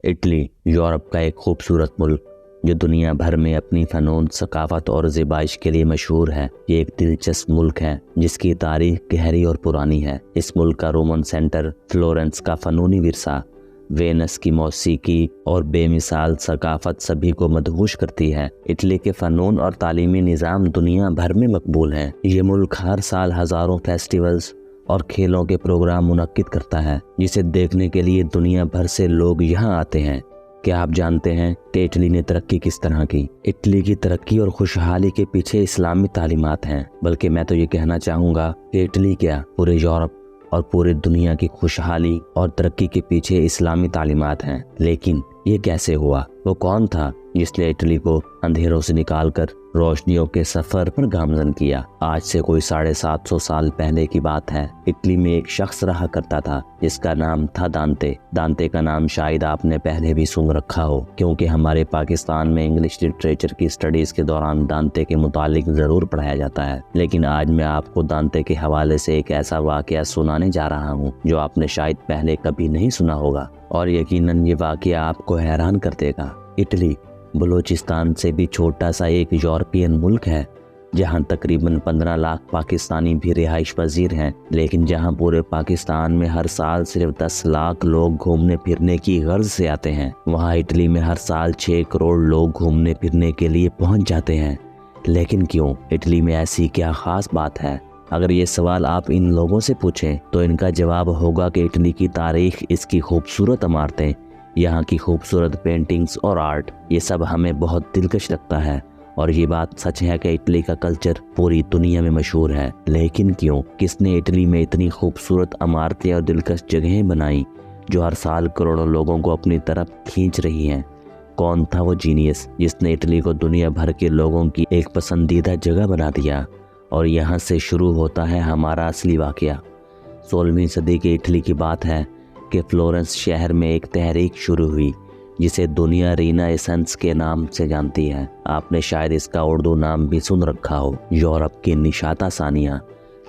Italy Europe کا ایک خوبصورت ملک جو دنیا بھر میں اپنی فنون، ثقافت اور زیبائش کے لیے مشہور ہے۔ یہ ایک دلچسپ ملک ہے جس کی تاریخ گہری اور پرانی ہے۔ اس ملک کا رومن سینٹر، فلورنس کا فنونی ورثہ، وینس کی موسیقی اور بے مثال ثقافت سبھی کو مدہوش کرتی ہے۔ اٹلی کے فنون اور تعلیمی نظام دنیا بھر میں مقبول ہیں۔ یہ ملک ہر سال ہزاروں فیسٹیولز اور کھیلوں کے پروگرام منعقد کرتا ہے جسے دیکھنے کے لیے دنیا بھر سے لوگ یہاں آتے ہیں۔ کیا آپ جانتے ہیں کہ اٹلی نے ترقی کس طرح کی؟ اٹلی کی ترقی اور خوشحالی کے پیچھے اسلامی تعلیمات ہیں، بلکہ میں تو یہ کہنا چاہوں گا کہ اٹلی کیا پورے یورپ اور پورے دنیا کی خوشحالی اور ترقی کے پیچھے اسلامی تعلیمات ہیں۔ لیکن یہ کیسے ہوا؟ وہ کون تھا جس نے اٹلی کو اندھیروں سے نکال کر روشنیوں کے سفر پر گامزن کیا؟ آج سے کوئی 750 سال پہلے کی بات ہے۔ اٹلی میں ایک شخص رہا کرتا تھا جس کا نام تھا دانتے۔ دانتے کا نام شاید آپ نے پہلے بھی سن رکھا ہو، کیونکہ ہمارے پاکستان میں انگلش لٹریچر کی سٹڈیز کے دوران دانتے کے متعلق ضرور پڑھایا جاتا ہے۔ لیکن آج میں آپ کو دانتے کے حوالے سے ایک ایسا واقعہ سنانے جا رہا ہوں جو آپ نے شاید پہلے کبھی نہیں سنا ہوگا، اور یقیناً یہ واقعہ آپ کو حیران کر دے گا۔ اٹلی بلوچستان سے بھی چھوٹا سا ایک یورپین ملک ہے جہاں تقریباً 15 لاکھ پاکستانی بھی رہائش پذیر ہیں، لیکن جہاں پورے پاکستان میں ہر سال صرف 10 لاکھ لوگ گھومنے پھرنے کی غرض سے آتے ہیں، وہاں اٹلی میں ہر سال 6 کروڑ لوگ گھومنے پھرنے کے لیے پہنچ جاتے ہیں۔ لیکن کیوں؟ اٹلی میں ایسی کیا خاص بات ہے؟ اگر یہ سوال آپ ان لوگوں سے پوچھیں تو ان کا جواب ہوگا کہ اٹلی کی تاریخ، اس کی خوبصورت عمارتیں، یہاں کی خوبصورت پینٹنگز اور آرٹ، یہ سب ہمیں بہت دلکش لگتا ہے۔ اور یہ بات سچ ہے کہ اٹلی کا کلچر پوری دنیا میں مشہور ہے۔ لیکن کیوں؟ کس نے اٹلی میں اتنی خوبصورت عمارتیں اور دلکش جگہیں بنائیں جو ہر سال کروڑوں لوگوں کو اپنی طرف کھینچ رہی ہیں؟ کون تھا وہ جینیس جس نے اٹلی کو دنیا بھر کے لوگوں کی ایک پسندیدہ جگہ بنا دیا؟ اور یہاں سے شروع ہوتا ہے ہمارا اصلی واقعہ۔ 16ویں صدی کے اٹلی کی بات ہے کہ فلورنس شہر میں ایک تحریک شروع ہوئی جسے دنیا رینائسنس کے نام سے جانتی ہے۔ آپ نے شاید اس کا اردو نام بھی سن رکھا ہو، یورپ کی نشاط ثانیہ،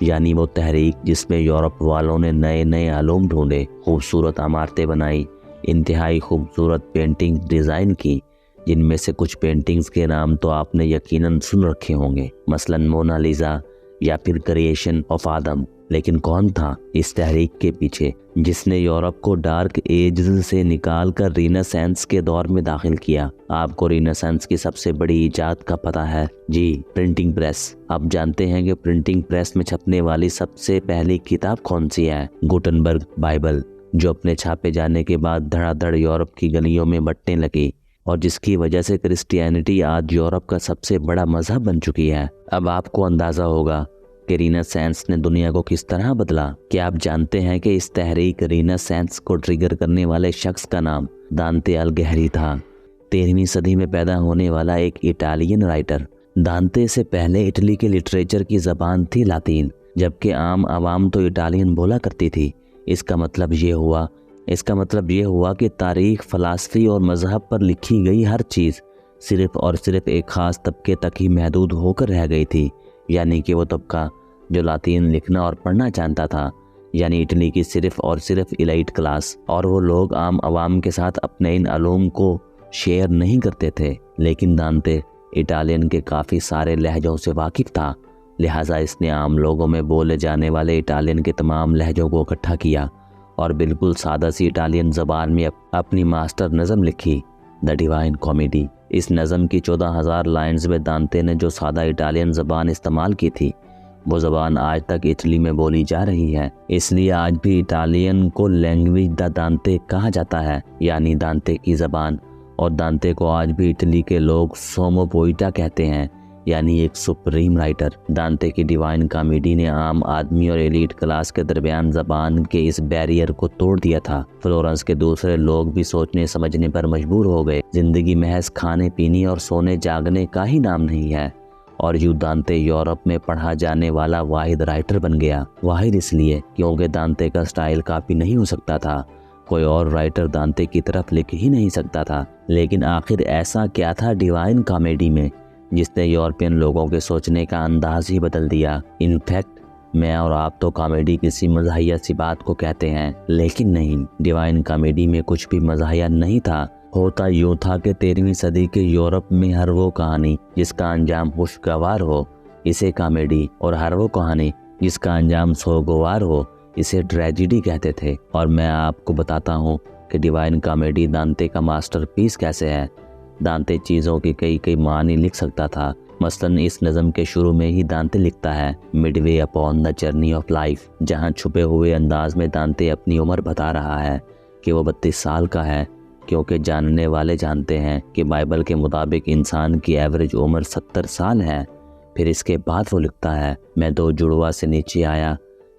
یعنی وہ تحریک جس میں یورپ والوں نے نئے نئے علوم ڈھونڈے، خوبصورت عمارتیں بنائی، انتہائی خوبصورت پینٹنگ ڈیزائن کی، جن میں سے کچھ پینٹنگز کے نام تو آپ نے یقیناً سن رکھے ہوں گے، مثلاً مونالیزا یا پھر کریشن آف آدم۔ لیکن کون تھا اس تحریک کے پیچھے جس نے یورپ کو ڈارک ایجز سے نکال کر رینیسانس کے دور میں داخل کیا؟ آپ کو رینیسانس کی سب سے بڑی ایجاد کا پتہ ہے؟ جی، پرنٹنگ پریس۔ آپ جانتے ہیں کہ پرنٹنگ پریس میں چھپنے والی سب سے پہلی کتاب کون سی ہے؟ گوٹنبرگ بائبل، جو اپنے چھاپے جانے کے بعد دھڑا دھڑ یورپ کی گلیوں میں بٹنے لگی، اور جس کی وجہ سے کرسچینٹی آج یورپ کا سب سے بڑا مذہب بن چکی ہے۔ اب آپ کو اندازہ ہوگا کہ رینیسانس نے دنیا کو کس طرح بدلا۔ کیا آپ جانتے ہیں کہ اس تحریک رینیسانس کو ٹریگر کرنے والے شخص کا نام دانتے الغیہری تھا؟ 13ویں صدی میں پیدا ہونے والا ایک اٹالین رائٹر۔ دانتے سے پہلے اٹلی کے لٹریچر کی زبان تھی لاطین، جبکہ عام عوام تو اٹالین بولا کرتی تھی۔ اس کا مطلب یہ ہوا کہ تاریخ، فلسفی اور مذہب پر لکھی گئی ہر چیز صرف اور صرف ایک خاص طبقے تک ہی محدود ہو کر رہ گئی تھی، یعنی کہ وہ طبقہ جو لاطین لکھنا اور پڑھنا جانتا تھا، یعنی اٹلی کی صرف اور صرف ایلیٹ کلاس، اور وہ لوگ عام عوام کے ساتھ اپنے ان علوم کو شیئر نہیں کرتے تھے۔ لیکن دانتے اٹالین کے کافی سارے لہجوں سے واقف تھا، لہٰذا اس نے عام لوگوں میں بولے جانے والے اٹالین کے تمام لہجوں کو اکٹھا کیا اور بالکل سادہ سی اٹالین زبان میں اپنی ماسٹر نظم لکھی، دی ڈیوائن کامیڈی۔ اس نظم کی 14,000 لائنز میں دانتے نے جو سادہ اٹالین زبان استعمال کی تھی، وہ زبان آج تک اٹلی میں بولی جا رہی ہے۔ اس لیے آج بھی اٹالین کو لینگویج دا دانتے کہا جاتا ہے، یعنی دانتے کی زبان، اور دانتے کو آج بھی اٹلی کے لوگ سومو پوئٹا کہتے ہیں، یعنی ایک سپریم رائٹر۔ دانتے کی ڈیوائن کامیڈی نے عام آدمی اور ایلیٹ کلاس کے درمیان زبان کے اس بیریئر کو توڑ دیا تھا۔ فلورنس کے دوسرے لوگ بھی سوچنے سمجھنے پر مجبور ہو گئے۔ زندگی محض کھانے پینے اور سونے جاگنے کا ہی نام نہیں ہے، اور یوں دانتے یورپ میں پڑھا جانے والا واحد رائٹر بن گیا۔ واحد اس لیے کیونکہ دانتے کا سٹائل کاپی نہیں ہو سکتا تھا، کوئی اور رائٹر دانتے کی طرف لکھ ہی نہیں سکتا تھا۔ لیکن آخر ایسا کیا تھا ڈیوائن کامیڈی میں جس نے یورپین لوگوں کے سوچنے کا انداز ہی بدل دیا؟ انفیکٹ میں اور آپ تو کامیڈی کسی مزاحیہ سی بات کو کہتے ہیں، لیکن نہیں، ڈیوائن کامیڈی میں کچھ بھی مزاحیہ نہیں تھا۔ ہوتا یوں تھا کہ 13ویں صدی کے یورپ میں ہر وہ کہانی جس کا انجام خوشگوار ہو اسے کامیڈی، اور ہر وہ کہانی جس کا انجام سوگوار ہو اسے ٹریجڈی کہتے تھے۔ اور میں آپ کو بتاتا ہوں کہ ڈیوائن کامیڈی دانتے کا ماسٹر پیس کیسے ہے۔ دانتے چیزوں کی کئی معنی لکھ سکتا تھا۔ مثلاً اس نظم کے شروع میں ہی دانتے لکھتا ہے mid way upon the journey of life, جہاں چھپے ہوئے انداز میں دانتے اپنی عمر بتا رہا ہے کہ وہ 32 سال کا ہے، کیونکہ جاننے والے جانتے ہیں کہ بائبل کے مطابق انسان کی ایوریج عمر 70 سال ہے۔ پھر اس کے بعد وہ لکھتا ہے میں 2 جڑوا سے نیچے آیا،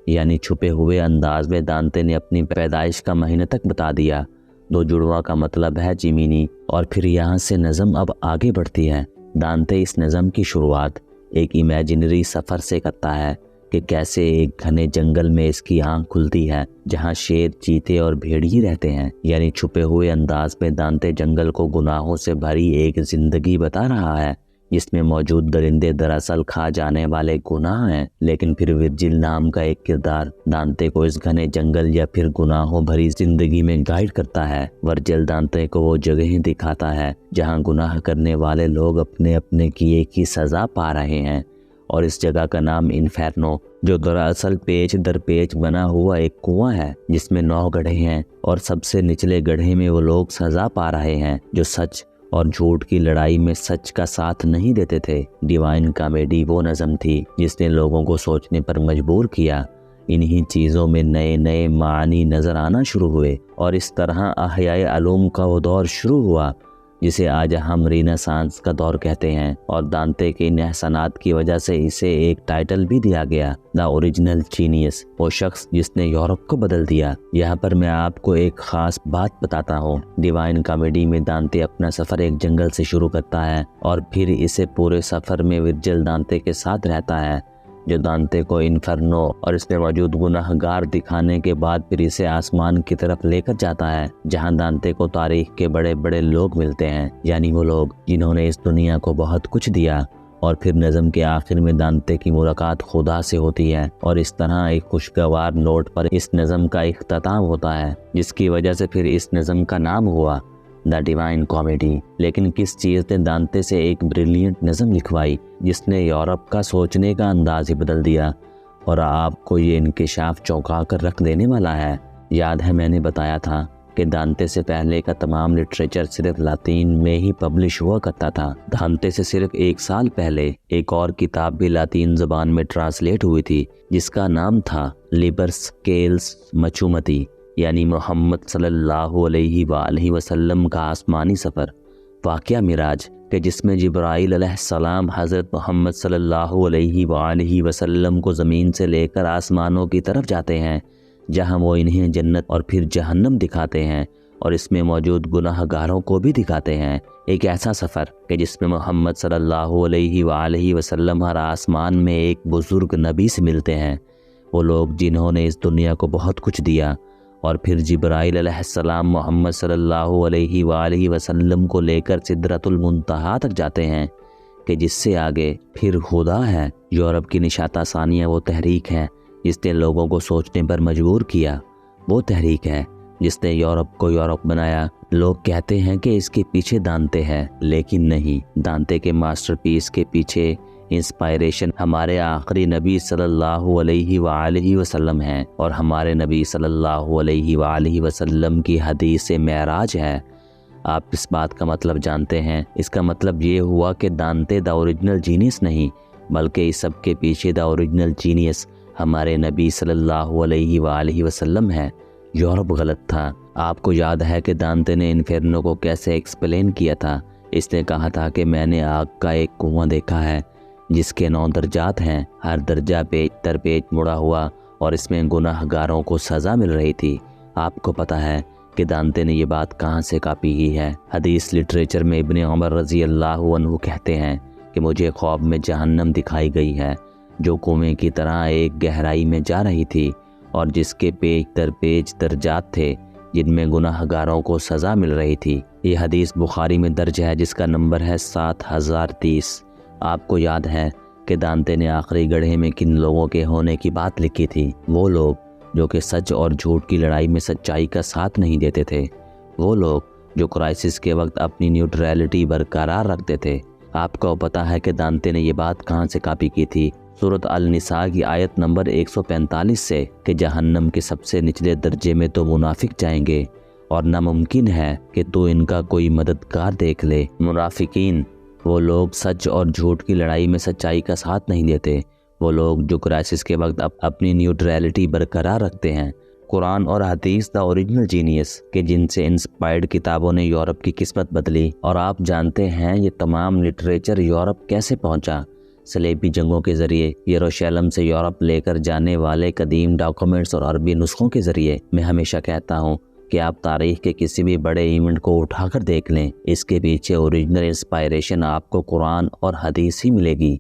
یعنی چھپے ہوئے انداز میں دانتے نے اپنی پیدائش کا مہینہ تک بتا دیا۔ 2 جڑوا کا مطلب ہے جیمینی، اور پھر یہاں سے نظم اب آگے بڑھتی ہے۔ دانتے اس نظم کی شروعات ایک امیجنری سفر سے کرتا ہے کہ کیسے ایک گھنے جنگل میں اس کی آنکھ کھلتی ہے جہاں شیر، چیتے اور بھیڑیے رہتے ہیں۔ یعنی چھپے ہوئے انداز میں دانتے جنگل کو گناہوں سے بھری ایک زندگی بتا رہا ہے جس میں موجود درندے دراصل کھا جانے والے گناہ ہیں۔ لیکن پھر ورجل نام کا ایک کردار دانتے کو اس گھنے جنگل یا پھر گناہوں بھری زندگی میں گائیڈ کرتا ہے۔ ورجل دانتے کو وہ جگہیں دکھاتا ہے جہاں گناہ کرنے والے لوگ اپنے کیے کی سزا پا رہے ہیں، اور اس جگہ کا نام انفیرنو، جو دراصل پیچ در پیچ بنا ہوا ایک کنواں ہے جس میں 9 گڑھے ہیں، اور سب سے نچلے گڑھے میں وہ لوگ سزا پا رہے ہیں جو سچ اور جھوٹ کی لڑائی میں سچ کا ساتھ نہیں دیتے تھے۔ ڈیوائن کامیڈی وہ نظم تھی جس نے لوگوں کو سوچنے پر مجبور کیا۔ انہی چیزوں میں نئے معنی نظر آنا شروع ہوئے، اور اس طرح احیاء علوم کا وہ دور شروع ہوا جسے آج ہم رینیسانس کا دور کہتے ہیں، اور دانتے کے ان احسانات کی وجہ سے اسے ایک ٹائٹل بھی دیا گیا، دا اوریجنل جینیس، وہ شخص جس نے یورپ کو بدل دیا۔ یہاں پر میں آپ کو ایک خاص بات بتاتا ہوں۔ ڈیوائن کامیڈی میں دانتے اپنا سفر ایک جنگل سے شروع کرتا ہے، اور پھر اسے پورے سفر میں ورجل دانتے کے ساتھ رہتا ہے، جو دانتے کو انفرنو اور اس میں موجود گناہ گار دکھانے کے بعد پھر اسے آسمان کی طرف لے کر جاتا ہے، جہاں دانتے کو تاریخ کے بڑے لوگ ملتے ہیں، یعنی وہ لوگ جنہوں نے اس دنیا کو بہت کچھ دیا۔ اور پھر نظم کے آخر میں دانتے کی ملاقات خدا سے ہوتی ہے، اور اس طرح ایک خوشگوار نوٹ پر اس نظم کا اختتام ہوتا ہے، جس کی وجہ سے پھر اس نظم کا نام ہوا دا ڈیوائن کامیڈی۔ لیکن کس چیز نے دانتے سے ایک بریلینٹ نظم لکھوائی جس نے یورپ کا سوچنے کا انداز ہی بدل دیا، اور آپ کو یہ انکشاف چونکا کر رکھ دینے والا ہے۔ یاد ہے میں نے بتایا تھا کہ دانتے سے پہلے کا تمام لٹریچر صرف لاطین میں ہی پبلش ہوا کرتا تھا۔ دانتے سے صرف 1 سال پہلے ایک اور کتاب بھی لاطین زبان میں ٹرانسلیٹ ہوئی تھی جس کا نام تھا لیبر سکیلز مچومتی، یعنی محمد صلی اللہ علیہ وآلہ وسلم کا آسمانی سفر، واقعہ معراج، کہ جس میں جبرائیل علیہ السلام حضرت محمد صلی اللہ علیہ وآلہ وسلم کو زمین سے لے کر آسمانوں کی طرف جاتے ہیں، جہاں وہ انہیں جنت اور پھر جہنم دکھاتے ہیں، اور اس میں موجود گناہ گاروں کو بھی دکھاتے ہیں۔ ایک ایسا سفر کہ جس میں محمد صلی اللہ علیہ وآلہ وسلم ہر آسمان میں ایک بزرگ نبی سے ملتے ہیں، وہ لوگ جنہوں نے اس دنیا کو بہت کچھ دیا، اور پھر جبرائیل علیہ السلام محمد صلی اللہ علیہ وآلہ وسلم کو لے کر سدرۃ المنتہا تک جاتے ہیں، کہ جس سے آگے پھر خدا ہے۔ یورپ کی نشاط ثانیہ وہ تحریک ہے جس نے لوگوں کو سوچنے پر مجبور کیا، وہ تحریک ہے جس نے یورپ کو یورپ بنایا۔ لوگ کہتے ہیں کہ اس کے پیچھے دانتے ہیں، لیکن نہیں، دانتے کے ماسٹر پیس کے پیچھے انسپائریشن ہمارے آخری نبی صلی اللہ علیہ وآلہ وسلم ہے، اور ہمارے نبی صلی اللہ علیہ وآلہ وسلم کی حدیث معراج ہے۔ آپ اس بات کا مطلب جانتے ہیں؟ اس کا مطلب یہ ہوا کہ دانتے دا اوریجنل جینیس نہیں، بلکہ اس سب کے پیچھے دا اوریجنل جینیس ہمارے نبی صلی اللہ علیہ وآلہ وسلم ہے۔ یورپ غلط تھا۔ آپ کو یاد ہے کہ دانتے نے انفیرنو کو کیسے ایکسپلین کیا تھا؟ اس نے کہا تھا کہ میں نے آگ کا ایک کنواں دیکھا ہے جس کے 9 درجات ہیں، ہر درجہ پیچ در پیچ مڑا ہوا، اور اس میں گناہ گاروں کو سزا مل رہی تھی۔ آپ کو پتہ ہے کہ دانتے نے یہ بات کہاں سے کاپی کی ہے؟ حدیث لٹریچر میں ابن عمر رضی اللہ عنہ کہتے ہیں کہ مجھے خواب میں جہنم دکھائی گئی ہے، جو کنویں کی طرح ایک گہرائی میں جا رہی تھی، اور جس کے پیچ در پیچ درجات تھے جن میں گناہ گاروں کو سزا مل رہی تھی۔ یہ حدیث بخاری میں درج ہے جس کا نمبر ہے 7030۔ آپ کو یاد ہے کہ دانتے نے آخری گڑھے میں کن لوگوں کے ہونے کی بات لکھی تھی۔ وہ لوگ جو کہ سچ اور جھوٹ کی لڑائی میں سچائی کا ساتھ نہیں دیتے تھے، وہ لوگ جو کرائسس کے وقت اپنی نیوٹرلٹی برقرار رکھتے تھے۔ آپ کو پتہ ہے کہ دانتے نے یہ بات کہاں سے کاپی کی تھی؟ سورۃ النساء کی آیت نمبر 145 سے، کہ جہنم کے سب سے نچلے درجے میں تو منافق جائیں گے اور ناممکن ہے کہ تو ان کا کوئی مددگار دیکھ لے۔ منافقین وہ لوگ سچ اور جھوٹ کی لڑائی میں سچائی کا ساتھ نہیں دیتے، وہ لوگ جو کرائسس کے وقت اپنی نیوٹرلٹی برقرار رکھتے ہیں۔ قرآن اور حدیث دا اوریجنل جینیس، کہ جن سے انسپائرڈ کتابوں نے یورپ کی قسمت بدلی، اور آپ جانتے ہیں یہ تمام لٹریچر یورپ کیسے پہنچا؟ صلیبی جنگوں کے ذریعے، یروشلم سے یورپ لے کر جانے والے قدیم ڈاکومنٹس اور عربی نسخوں کے ذریعے۔ میں ہمیشہ کہتا ہوں کہ آپ تاریخ کے کسی بھی بڑے ایونٹ کو اٹھا کر دیکھ لیں، اس کے پیچھے اوریجنل انسپائریشن آپ کو قرآن اور حدیث ہی ملے گی۔